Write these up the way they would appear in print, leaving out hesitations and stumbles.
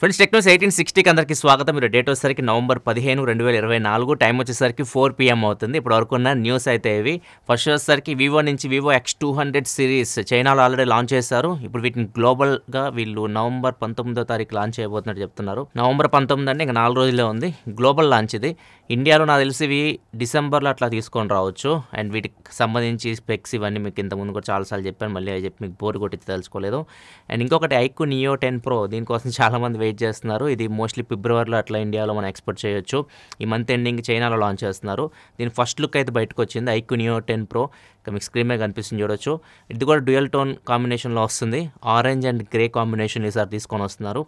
Friends Technos 1860కి అందరికీ స్వాగతం. మీరు డేట్ వచ్చేసరికి నవంబర్ 15, 2024. టైం వచ్చేసరికి 4 PM అవుతుంది. ఇప్పుడు వరకు ఉన్న న్యూస్ అయితే ఇవి. ఫస్ట్ వచ్చేసరికి వివో నుంచి వివో X200 సిరీస్ చైనాలో ఆల్రెడీ లాంచ్ చేశారు. ఇప్పుడు వీటిని గ్లోబల్గా వీళ్ళు నవంబర్ 19వ తారీఖు లాంచ్ చేయబోతున్నట్టు చెప్తున్నారు. నవంబర్ 19 అంటే ఇంకా 4 రోజులే ఉంది. గ్లోబల్ లాంచ్ ఇది. ఇండియాలో నాకు తెలిసి ఇవి డిసెంబర్లో అట్లా తీసుకొని రావచ్చు. అండ్ వీటికి సంబంధించి స్పెక్స్ ఇవన్నీ మీకు ఇంతకుముందు కూడా చాలాసార్లు చెప్పాను. మళ్ళీ అవి చెప్పి మీకు బోర్ కొట్టి తెలుసుకోలేదు. అండ్ ఇంకొకటి iQOO Neo 10 Pro, దీనికోసం చాలామంది వెయిట్ చేస్తున్నారు. ఇది మోస్ట్లీ ఫిబ్రవరిలో అట్లా ఇండియాలో మనం ఎక్స్పోర్ట్ చేయొచ్చు. ఈ మంత్ ఎండింగ్ చైనాలో లాంచ్ చేస్తున్నారు. దీని ఫస్ట్ లుక్ అయితే బయటకు వచ్చింది. iQOO Neo 10 Pro ఇక మీకు స్క్రీన్ మీద కనిపిస్తుంది చూడొచ్చు. ఇది కూడా డ్యూయల్ టోన్ కాంబినేషన్లో వస్తుంది. ఆరెంజ్ అండ్ గ్రే కాంబినేషన్ ఈసారి తీసుకొని వస్తున్నారు.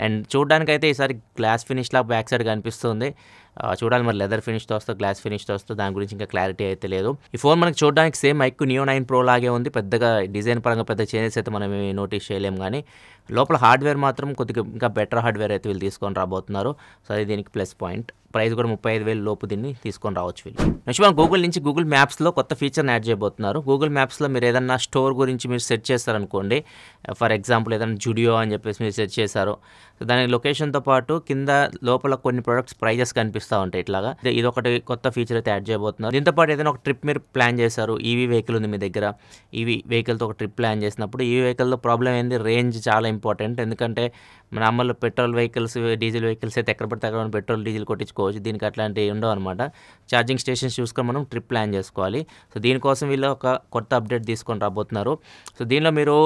అండ్ చూడడానికైతే ఈసారి గ్లాస్ ఫినిష్లా బ్యాక్ సైడ్ కనిపిస్తుంది. చూడాలి మరి లెదర్ ఫినిష్తో వస్తే గ్లాస్ ఫినిష్తో వస్తే దాని గురించి ఇంకా క్లారిటీ అయితే లేదు. ఈ ఫోన్ మనకి చూడడానికి సేమ్ iQOO Neo 9 Pro లాగే ఉంది. పెద్దగా డిజైన్ పరంగా పెద్ద చేంజెస్ అయితే మనం నోటీస్ చేయలేము. కానీ లోపల హార్డ్వేర్ మాత్రం కొద్దిగా ఇంకా బెటర్ హార్డ్వేర్ అయితే వీళ్ళు తీసుకొని రాబోతున్నారు. సో అది దీనికి ప్లస్ పాయింట్. ప్రైస్ కూడా 35,000 లోపు దీన్ని తీసుకొని రావచ్చు వీళ్ళు. నెక్స్ట్ మనం గూగుల్ నుంచి గూగుల్ మ్యాప్స్లో కొత్త ఫీచర్ని యాడ్ చేయబోతున్నారు. గూగుల్ మ్యాప్స్లో మీరు ఏదన్నా స్టోర్ గురించి మీరు సెర్చ్ చేస్తారనుకోండి, ఫర్ ఎగ్జాంపుల్ ఏదైనా జుడియో అని చెప్పేసి మీరు సెర్చ్ చేశారు. సో దాని లొకేషన్తో పాటు కింద లోపల కొన్ని ప్రొడక్ట్స్ ప్రైజెస్ కనిపిస్తూ ఉంటాయి. ఇట్లాగా ఇది ఒకటి కొత్త ఫీచర్ అయితే యాడ్ చేయబోతున్నారు. దీంతో పాటు ఏదైనా ఒక ట్రిప్ మీరు ప్లాన్ చేశారు, ఈవీ వెహికల్ ఉంది మీ దగ్గర, ఈవీ వెహికల్తో ఒక ట్రిప్ ప్లాన్ చేసినప్పుడు ఈవీ వెహికల్లో ప్రాబ్లం ఏంది, రేంజ్ చాలా ఇంపార్టెంట్. ఎందుకంటే మన అమ్మలు పెట్రోల్ వెహికల్స్, డీజిల్ వెహికల్స్ అయితే ఎక్కడ పడితే అక్కడ పెట్రోల్ డీజిల్ కొట్టించుకోవచ్చు. దీనికి అట్లాంటివి ఉండవు అనమాట. ఛార్జింగ్ స్టేషన్స్ చూసుకొని మనం ట్రిప్ ప్లాన్ చేసుకోవాలి. సో దీనికోసం వీళ్ళు ఒక కొత్త అప్డేట్ తీసుకొని రాబోతున్నారు. సో దీనిలో మీరు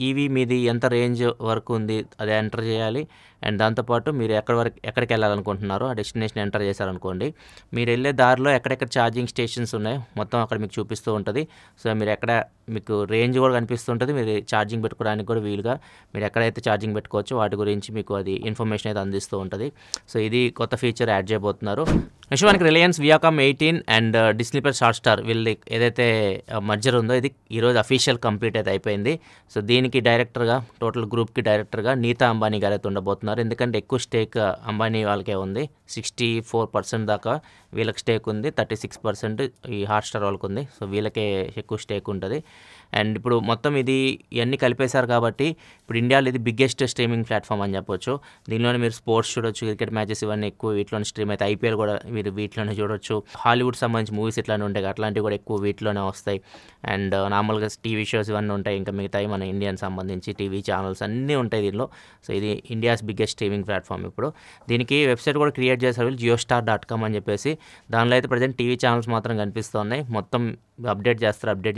ఈవీ మీది ఎంత రేంజ్ వరకు ఉంది అది ఎంటర్ చేయాలి. అండ్ దాంతోపాటు మీరు ఎక్కడికి వెళ్ళాలనుకుంటున్నారో ఆ డెస్టినేషన్ ఎంటర్ చేశారనుకోండి, మీరు వెళ్ళే దారిలో ఎక్కడెక్కడ ఛార్జింగ్ స్టేషన్స్ ఉన్నాయో మొత్తం అక్కడ మీకు చూపిస్తూ ఉంటుంది. సో మీరు మీకు రేంజ్ కూడా కనిపిస్తుంటుంది. మీరు ఛార్జింగ్ పెట్టుకోవడానికి కూడా వీలుగా మీరు ఎక్కడైతే ఛార్జింగ్ పెట్టుకోవచ్చో వాటి గురించి మీకు అది ఇన్ఫర్మేషన్ అయితే అందిస్తూ ఉంటుంది. సో ఇది కొత్త ఫీచర్ యాడ్ చేయబోతున్నారు. నెక్స్ట్ మనకి Reliance Viacom 18 and Disney plus Hotstar వీళ్ళది ఏదైతే మర్జర్ ఉందో ఇది ఈరోజు అఫీషియల్ కంప్లీట్ అయితే అయిపోయింది. సో దీనికి డైరెక్టర్గా, టోటల్ గ్రూప్కి డైరెక్టర్గా నీతా అంబానీ గారు అయితే ఉండబోతున్నారు. ఎందుకంటే ఎక్కువ స్టేక్ అంబానీ వాళ్ళకే ఉంది. 64% దాకా వీళ్ళకి స్టేక్ ఉంది, 36% ఈ హాట్స్టార్ వాళ్ళకు ఉంది. సో వీళ్ళకే ఎక్కువ స్టేక్ ఉంటుంది. అండ్ ఇప్పుడు మొత్తం ఇవన్నీ కలిపేశారు కాబట్టి ఇప్పుడు ఇండియాలో ఇది బిగ్గెస్ట్ స్ట్రీమింగ్ ప్లాట్ఫామ్ అని చెప్పొచ్చు. దీనిలోనే మీరు స్పోర్ట్స్ చూడొచ్చు, క్రికెట్ మ్యాచెస్ ఇవన్నీ ఎక్కువ వీటిలోనే స్ట్రీమ్ అయితే. IPL కూడా మీరు వీటిలోనే చూడొచ్చు. హాలీవుడ్ సంబంధించి మూవీస్ ఇట్లానే ఉంటాయి, అట్లాంటివి కూడా ఎక్కువ వీటిలోనే వస్తాయి. అండ్ నార్మల్గా టీవీ షోస్ ఇవన్నీ ఉంటాయి. ఇంకా మిగతాయి మన ఇండియన్ సంబంధించి టీవీ ఛానల్స్ అన్నీ ఉంటాయి దీనిలో. సో ఇది ఇండియాస్ బిగ్గెస్ట్ స్ట్రీమింగ్ ప్లాట్ఫామ్. ఇప్పుడు దీనికి వెబ్సైట్ కూడా క్రియేట్ చేశారు వీళ్ళు, jiostar.com అని చెప్పేసి. దానిలో అయితే ప్రజెంట్ టీవీ ఛానల్స్ మాత్రం కనిపిస్తున్నాయి. మొత్తం అప్డేట్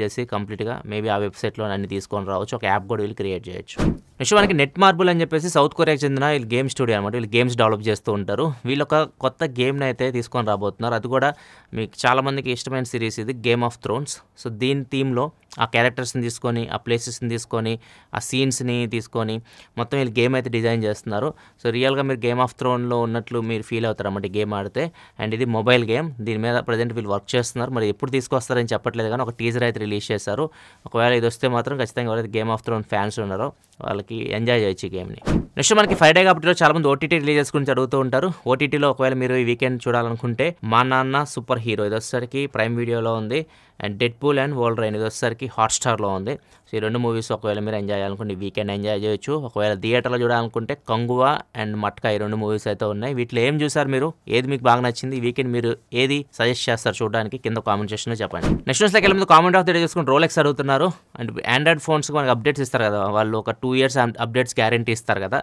చేసి కంప్లీట్గా మేబీ ఆ వెబ్సైట్లో అన్ని తీసుకొని రావచ్చు. ఒక యాప్ కూడా వీళ్ళు క్రియేట్ చేయొచ్చు. నెక్స్ట్ మనకి నెట్ మార్బుల్ అని చెప్పేసి సౌత్ కొరియాకి చెందిన వీళ్ళు గేమ్ స్టూడియో అనమాట. వీళ్ళు గేమ్స్ డెవలప్ చేస్తూ ఉంటారు. వీళ్ళు ఒక కొత్త గేమ్ని అయితే తీసుకొని రాబోతున్నారు. అది కూడా మీకు చాలామందికి ఇష్టమైన సిరీస్ ఇది, గేమ్ ఆఫ్ థ్రోన్స్. సో దీని థీమ్లో ఆ క్యారెక్టర్స్ని తీసుకొని, ఆ ప్లేసెస్ని తీసుకొని, ఆ సీన్స్ని తీసుకొని మొత్తం వీళ్ళు గేమ్ అయితే డిజైన్ చేస్తున్నారు. సో రియల్గా మీరు గేమ్ ఆఫ్ థ్రోన్లో ఉన్నట్లు మీరు ఫీల్ అవుతారు అన్నమాట గేమ్ ఆడితే. అండ్ ఇది మొబైల్ గేమ్. దీని మీద ప్రజెంట్ వీళ్ళు వర్క్ చేస్తున్నారు. మరి ఎప్పుడు తీసుకొస్తారని చెప్పట్లేదు కానీ ఒక టీజర్ అయితే రిలీజ్ చేశారు. ఒకవేళ ఇది వస్తే మాత్రం ఖచ్చితంగా ఎవరైతే గేమ్ ఆఫ్ థ్రోన్ ఫ్యాన్స్ ఉన్నారో వాళ్ళకి ఎంజాయ్ చేయొచ్చు ఈ గేమ్ని. నెక్స్ట్ మనకి ఫ్రైడే కాబట్టి చాలామంది OTT రిలీజెస్ గురించి అడుగుతూ ఉంటారు. OTTలో ఒకవేళ మీరు ఈ వీకెండ్ చూడాలనుకుంటే మా నాన్న సూపర్ హీరో ఇది వచ్చేసరికి ప్రైమ్ వీడియోలో ఉంది. అండ్ డెడ్పూల్ అండ్ వోల్వరైన్ ఇది వచ్చేసరికి హాట్స్టార్లో ఉంది. సో ఈ 2 మూవీస్ ఒకవేళ మీరు ఎంజాయ్ చేయాలనుకుంటే ఈ వీకెండ్ ఎంజాయ్ చేయొచ్చు. ఒకవేళ థియేటర్లో చూడాలనుకుంటే కంగువా అండ్ మట్కా ఈ 2 మూవీస్ అయితే ఉన్నాయి. వీటిలో ఏం చూసారు మీరు, ఏది మీకు బాగా నచ్చింది, ఈ వీకెండ్ మీరు ఏది సజెస్ట్ చేస్తారు చూడడానికి కింద కామెంట్ సెక్షన్లో చెప్పండి. నెక్స్ట్ న్యూస్లోకి వెళ్ళే ముందు కామెంట్ ఆఫ్ ది డే చూసుకుని రోలెక్స్ అడుగుతున్నారు. అండ్ ఆండ్రాయిడ్ ఫోన్స్కి మనకి అప్డేట్స్ ఇస్తారు కదా, వాళ్ళు ఒక 2 years అప్డేట్స్ గ్యారంటీ ఇస్తారు కదా.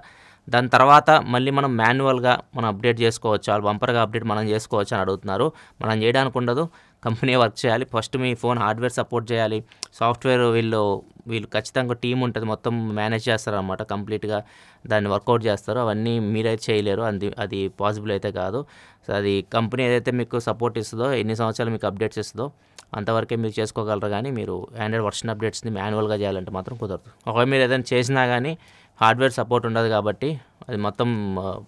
దాని తర్వాత మళ్ళీ మనం మాన్యువల్గా మనం అప్డేట్ చేసుకోవచ్చు, వాళ్ళు బంపర్గా అప్డేట్ మనం చేసుకోవచ్చు అని అడుగుతున్నారు. మనం చేయడానికి ఉండదు, కంపెనీ వర్క్ చేయాలి. ఫస్ట్ మీ ఫోన్ హార్డ్వేర్ సపోర్ట్ చేయాలి, సాఫ్ట్వేర్ వీళ్ళు ఖచ్చితంగా టీం ఉంటుంది, మొత్తం మేనేజ్ చేస్తారనమాట, కంప్లీట్గా దాన్ని వర్కౌట్ చేస్తారు. అవన్నీ మీరైతే చేయలేరు, అది పాసిబుల్ అయితే కాదు. సో అది కంపెనీ ఏదైతే మీకు సపోర్ట్ ఇస్తుందో, ఎన్ని సంవత్సరాలు మీకు అప్డేట్స్ ఇస్తుందో అంతవరకే మీరు చేసుకోగలరు. కానీ మీరు ఆండ్రాయిడ్ వర్షన్ అప్డేట్స్ని మాన్యువల్గా చేయాలంటే మాత్రం కుదరదు. ఒకవేళ మీరు ఏదైనా చేసినా కానీ హార్డ్వేర్ సపోర్ట్ ఉండదు కాబట్టి అది మొత్తం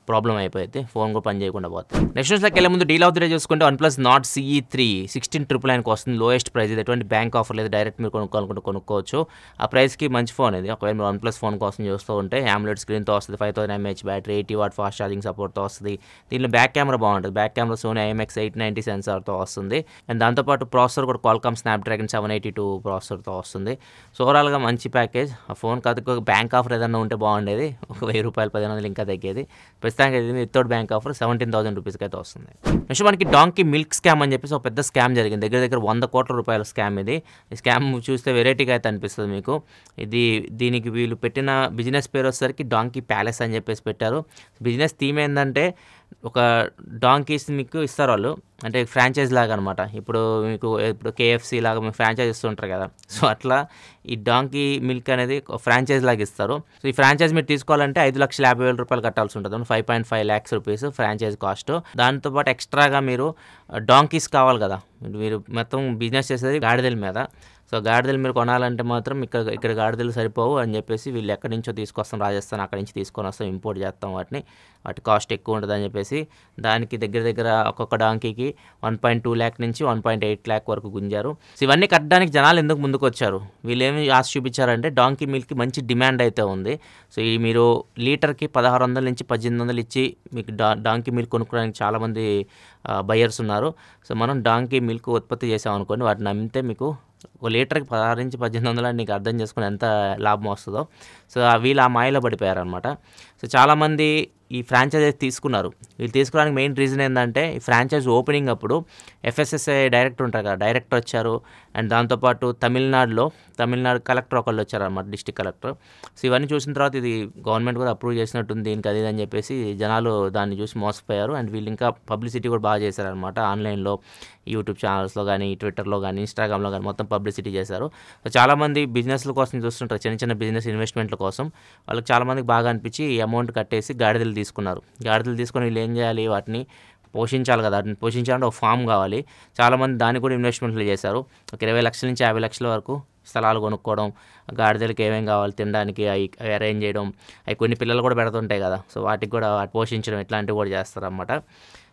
ప్రాబ్లం అయిపోయింది, ఫోన్ కూడా పని చేయకుండా పోతుంది. నెక్స్ట్ న్యూస్లోకి వెళ్ళే ముందు డీల్ ఆఫ్ ది డే చూసుకుంటే OnePlus Nord CE3 16,999కి వస్తుంది. లోయెస్ట్ ప్రైస్ ఇది, ఎటువంటి బ్యాంక్ ఆఫర్ లేదు, డైరెక్ట్ మీరు కొనుక్కోవాలనుకుంటే కొనుక్కోవచ్చు. ఆ ప్రైస్కి మంచి ఫోన్ ఇది. ఒకవేళ మీరు OnePlus ఫోన్ కోసం చూస్తూ ఉంటే AMOLED స్క్రీన్తో వస్తుంది, 5000 mAh battery, 80 watt fast charging సపోర్ట్తో వస్తుంది. దీనిలో బ్యాక్ కెమెరా బాగుంటుంది. బ్యాక్ కెమెరా Sony IMX890 సెన్సార్తో వస్తుంది. అండ్ దాంతోపాటు ప్రాసెసర్ కూడా Qualcomm Snapdragon 782 ప్రాసెసర్తో వస్తుంది. సో ఓవరాల్గా మంచి ప్యాకేజ్. ఆ ఫోన్ కాదు బ్యాంక్ ఆఫర్ ఏదన్నా ఉంటే బాగుండేది, ఒక 1000 రూపాయలు 1500 ఇంకా తగ్గేది. ప్రస్తుతానికి అయితే వితౌట్ బ్యాంక్ ఆఫర్ 17,000 రూపీస్కి అయితే వస్తుంది. నెక్స్ట్ మనకి డాంకీ మిల్క్ స్కామ్ అని చెప్పేసి ఒక పెద్ద స్కామ్ జరిగింది. దగ్గర 100 కోట్ల రూపాయల స్కామ్ ఇది. ఈ స్కామ్ చూస్తే వెరైటీగా అయితే అనిపిస్తుంది మీకు. దీనికి వీళ్ళు పెట్టిన బిజినెస్ పేరు వచ్చేసరికి డాంకీ ప్యాలెస్ అని చెప్పేసి పెట్టారు. బిజినెస్ థీమ్ ఏంటంటే ఒక డాంకీస్ మీకు ఇస్తారు వాళ్ళు, అంటే ఫ్రాంచైజ్ లాగా అనమాట. ఇప్పుడు కేఎఫ్సీ లాగా మీకు ఫ్రాంచైజ్ ఇస్తుంటారు కదా, సో అట్లా ఈ డాంకీ మిల్క్ అనేది ఫ్రాంచైజ్ లాగా ఇస్తారు. సో ఈ ఫ్రాంచైజ్ మీరు తీసుకోవాలంటే 5,50,000 రూపాయలు కట్టాల్సి ఉంటుంది. 5.5 lakhs రూపీస్ ఫ్రాంచైజ్ కాస్ట్. దాంతోపాటు ఎక్స్ట్రాగా మీరు డాంకీస్ కావాలి కదా, మీరు మొత్తం బిజినెస్ చేసేది గాడిదల మీద. సో గాడిదలు మీరు కొనాలంటే మాత్రం ఇక్కడ గాడిదలు సరిపోవు అని చెప్పేసి వీళ్ళు ఎక్కడి నుంచో తీసుకొస్తాం, రాజస్థాన్ అక్కడి నుంచి తీసుకొని వస్తాం, ఇంపోర్ట్ చేస్తాం వాటి కాస్ట్ ఎక్కువ ఉంటుంది అని చెప్పేసి దానికి దగ్గర ఒక్కొక్క డాంకీకి 1.2 lakh నుంచి 1.8 lakh వరకు గుంజారు. సో ఇవన్నీ కట్టడానికి జనాలు ఎందుకు ముందుకు వచ్చారు, వీళ్ళు ఏమి ఆశ చూపించారంటే డాంకీ మిల్క్కి మంచి డిమాండ్ అయితే ఉంది. సో ఈ మీరు లీటర్కి 1,600 నుంచి 1,800 ఇచ్చి మీకు డాంకీ మిల్క్ కొనుక్కోవడానికి చాలామంది బయర్స్ ఉన్నారు. సో మనం డాంకీ మిల్క్ ఉత్పత్తి చేసామనుకోండి, వాటిని అమ్మితే మీకు ఒక లీటర్కి 16 నుంచి 1,800 నీకు అర్థం చేసుకుని ఎంత లాభం వస్తుందో. సో వీళ్ళు ఆ మాయలో పడిపోయారనమాట. సో చాలామంది ఈ ఫ్రాంచైజ్ తీసుకున్నారు. వీళ్ళు తీసుకోవడానికి మెయిన్ రీజన్ ఏంటంటే ఈ ఫ్రాంచైజ్ ఓపెనింగ్ అప్పుడు FSSAI డైరెక్టర్ ఉంటారు కదా, డైరెక్టర్ వచ్చారు. అండ్ దాంతోపాటు తమిళనాడు కలెక్టర్ ఒకళ్ళు వచ్చారనమాట, డిస్ట్రిక్ట్ కలెక్టర్. సో ఇవన్నీ చూసిన తర్వాత ఇది గవర్నమెంట్ కూడా అప్రూవ్ చేసినట్టుంది దీనికి అది అని చెప్పేసి జనాలు దాన్ని చూసి మోసపోయారు. అండ్ వీళ్ళు ఇంకా పబ్లిసిటీ కూడా బాగా చేశారనమాట. ఆన్లైన్లో యూట్యూబ్ ఛానల్స్లో కానీ, ట్విట్టర్లో కానీ, ఇన్స్టాగ్రామ్లో కానీ మొత్తం పబ్లిసిటీ చేశారు. సో చాలామంది బిజినెస్ల కోసం చూస్తుంటారు, చిన్న బిజినెస్ ఇన్వెస్ట్మెంట్ల కోసం. వాళ్ళకి చాలామందికి బాగా అనిపించి ఈ అమౌంట్ కట్టేసి గాడిదలు తీసుకున్నారు. గాడిదలు తీసుకొని వీళ్ళు ఏం చేయాలి, వాటిని పోషించాలి కదా, వాటిని పోషించాలంటే ఒక ఫామ్ కావాలి. చాలామంది దానికి కూడా ఇన్వెస్ట్మెంట్లు చేశారు. ఒక 20 లక్షల నుంచి 50 లక్షల వరకు స్థలాలు కొనుక్కోవడం, గాడిదలకి ఏమేమి కావాలి తినడానికి అవి అరేంజ్ చేయడం, అవి కొన్ని పిల్లలు కూడా పెడుతుంటాయి కదా, సో వాటికి కూడా పోషించడం ఇట్లాంటివి కూడా చేస్తారన్నమాట.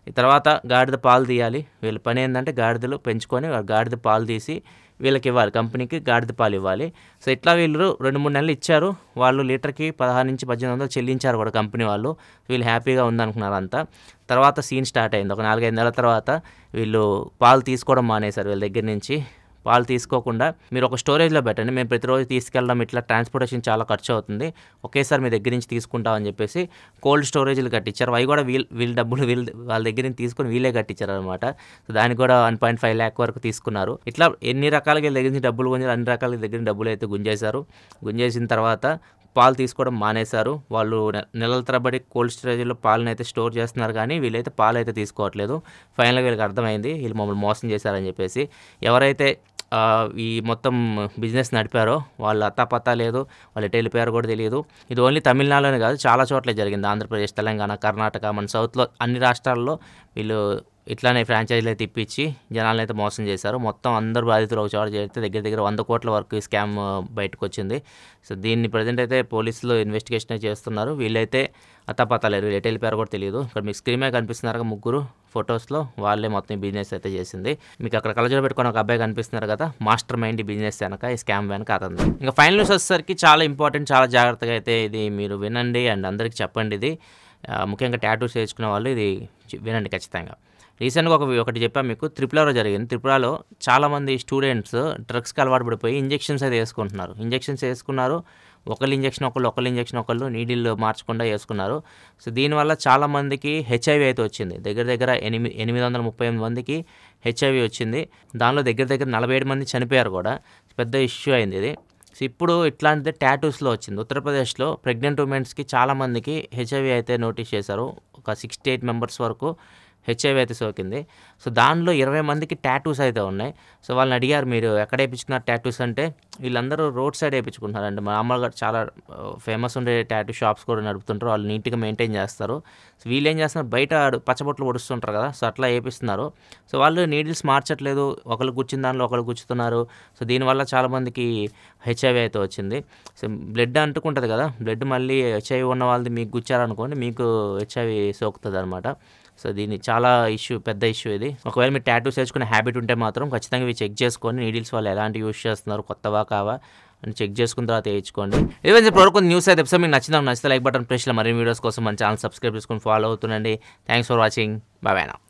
ఈ తర్వాత గాడిద పాలు తీయాలి. వీళ్ళ పని ఏంటంటే గాడిదలు పెంచుకొని గాడిద పాలు తీసి వీళ్ళకి ఇవ్వాలి, కంపెనీకి గాడిద పాలు ఇవ్వాలి. సో ఇట్లా వీళ్ళు 2-3 నెలలు ఇచ్చారు. వాళ్ళు లీటర్కి 16 నుంచి 1,800 చెల్లించారు కూడా కంపెనీ వాళ్ళు. వీళ్ళు హ్యాపీగా ఉందనుకున్నారు అంతా. తర్వాత సీన్ స్టార్ట్ అయింది. ఒక 4-5 నెలల తర్వాత వీళ్ళు పాలు తీసుకోవడం మానేశారు. వీళ్ళ దగ్గర నుంచి పాలు తీసుకోకుండా మీరు ఒక స్టోరేజ్లో పెట్టండి, మేము ప్రతిరోజు తీసుకెళ్ళడం, ఇట్లా ట్రాన్స్పోర్టేషన్ చాలా ఖర్చు అవుతుంది, ఒకేసారి మీ దగ్గర నుంచి తీసుకుంటామని చెప్పేసి కోల్డ్ స్టోరేజ్లు కట్టించారు. అవి కూడా వీళ్ళ డబ్బులు వాళ్ళ దగ్గర నుంచి తీసుకొని వీళ్ళే కట్టించారు అనమాట. సో దానికి కూడా 1.5 lakh వరకు తీసుకున్నారు. ఇట్లా ఎన్ని రకాలుగా వీళ్ళ దగ్గర నుంచి డబ్బులు గుంజారు, అన్ని రకాల దగ్గర డబ్బులు అయితే గుంజేశారు. గుంజేసిన తర్వాత పాలు తీసుకోవడం మానేశారు. వాళ్ళు నెలల తరబడి కోల్డ్ స్టోరేజ్లో పాలను అయితే స్టోర్ చేస్తున్నారు, కానీ వీళ్ళైతే పాలు అయితే తీసుకోవట్లేదు. ఫైనల్గా వీళ్ళకి అర్థమైంది వీళ్ళు మమ్మల్ని మోసం చేశారని చెప్పేసి. ఎవరైతే ఈ మొత్తం బిజినెస్ నడిపారో వాళ్ళు అత్తాపత్తా లేదు, వాళ్ళు ఎటు వెళ్ళిపోయారో కూడా తెలియదు. ఇది ఓన్లీ తమిళనాడులోనే కాదు, చాలా చోట్ల జరిగింది. ఆంధ్రప్రదేశ్, తెలంగాణ, కర్ణాటక, మన సౌత్లో అన్ని రాష్ట్రాల్లో వీళ్ళు ఇట్లానే ఫ్రాంచైజీలు అయితే ఇప్పించి జనాలను అయితే మోసం చేశారు. మొత్తం అందరు బాధితులు ఒక చోట చేరితే దగ్గర 100 కోట్ల వరకు ఈ స్కామ్ బయటకు వచ్చింది. సో దీన్ని ప్రజెంట్ అయితే పోలీసులు ఇన్వెస్టిగేషన్ చేస్తున్నారు. వీళ్ళైతే అత్తాపత్తాలేరు, వీళ్ళు ఎటు వెళ్ళిపోయారో కూడా తెలియదు. ఇక్కడ మీకు స్క్రీన్ మీద కనిపిస్తున్నారు ముగ్గురు ఫొటోస్లో, వాళ్ళే మొత్తం ఈ బిజినెస్ అయితే చేసింది. మీకు అక్కడ కలజోడు పెట్టుకుని ఒక అబ్బాయి కనిపిస్తున్నారు కదా, మాస్టర్ మైండ్ ఈ బిజినెస్ వెనక, ఈ స్కామ్ వెనక అతను. ఇంకా ఫైనల్ న్యూస్ వచ్చేసరికి చాలా ఇంపార్టెంట్, చాలా జాగ్రత్తగా అయితే ఇది మీరు వినండి అండ్ అందరికీ చెప్పండి. ఇది ముఖ్యంగా టాటూస్ వేసుకునే వాళ్ళు ఇది వినండి ఖచ్చితంగా. రీసెంట్గా ఒకటి చెప్పాను మీకు, త్రిపురలో జరిగింది. త్రిపురలో చాలామంది స్టూడెంట్స్ డ్రగ్స్కి అలవాటు పడిపోయి ఇంజెక్షన్స్ అయితే వేసుకుంటున్నారు. ఇంజెక్షన్స్ వేసుకున్నారు, ఒకళ్ళు ఇంజెక్షన్ ఒకళ్ళు నీడిల్ మార్చకుండా వేసుకున్నారు. సో దీనివల్ల చాలామందికి HIV అయితే వచ్చింది. దగ్గర 838 మందికి HIV వచ్చింది. దానిలో దగ్గర 47 మంది చనిపోయారు కూడా. పెద్ద ఇష్యూ అయింది ఇది. సో ఇప్పుడు ఇట్లాంటిది టాటూస్లో వచ్చింది. ఉత్తరప్రదేశ్లో ప్రెగ్నెంట్ ఉమెన్స్కి చాలామందికి HIV అయితే నోటీస్ చేశారు. ఒక 68 మెంబర్స్ వరకు HIV అయితే సోకింది. సో దానిలో 20 మందికి టాటూస్ అయితే ఉన్నాయి. సో వాళ్ళని అడిగారు, మీరు ఎక్కడ వేయించుకున్నారు టాటూస్ అంటే, వీళ్ళందరూ రోడ్ సైడ్ వేయించుకుంటున్నారండి. మామూలుగా చాలా ఫేమస్ ఉండే టాటూ షాప్స్ కూడా నడుపుతుంటారు, వాళ్ళు నీట్గా మెయింటైన్ చేస్తారు. సో వీళ్ళు ఏం చేస్తున్నారు, బయట పచ్చబొట్లు పొడుస్తుంటారు కదా, సో అట్లా వేపిస్తున్నారు. సో వాళ్ళు నీడిల్స్ మార్చట్లేదు, ఒకళ్ళు కూర్చున్న దానిలో ఒకళ్ళు కూర్చుతున్నారు. సో దీనివల్ల చాలామందికి HIV అయితే వచ్చింది. సో బ్లడ్ అంటుకుంటుంది కదా, బ్లడ్ మళ్ళీ HIV ఉన్న వాళ్ళది మీకు గుచ్చారనుకోండి, మీకు HIV సోకుతుంది అనమాట. సో దీన్ని చాలా పెద్ద ఇష్యూ ఇది. ఒకవేళ మీరు టాటూస్ వేసుకునే హ్యాబిట్ ఉంటే మాత్రం ఖచ్చితంగా ఇవి చెక్ చేసుకొని, నీడిల్స్ వాళ్ళు ఎలాంటి యూస్ చేస్తున్నారు, కొత్తవా కావా అని చెక్ చేసుకున్న తర్వాత వేయించుకోండి. ఈవెన్ ఇప్పుడు న్యూస్ అయితే ఎపిసోడ్ మీకు నచ్చితే లైక్ బటన్ ప్రెస్లో మరిన్ని వీడియోస్ కోసం మన ఛానల్ సబ్స్క్రైబ్ చేసుకొని ఫాలో అవుతుండండి. Thanks for watching. Bye bye.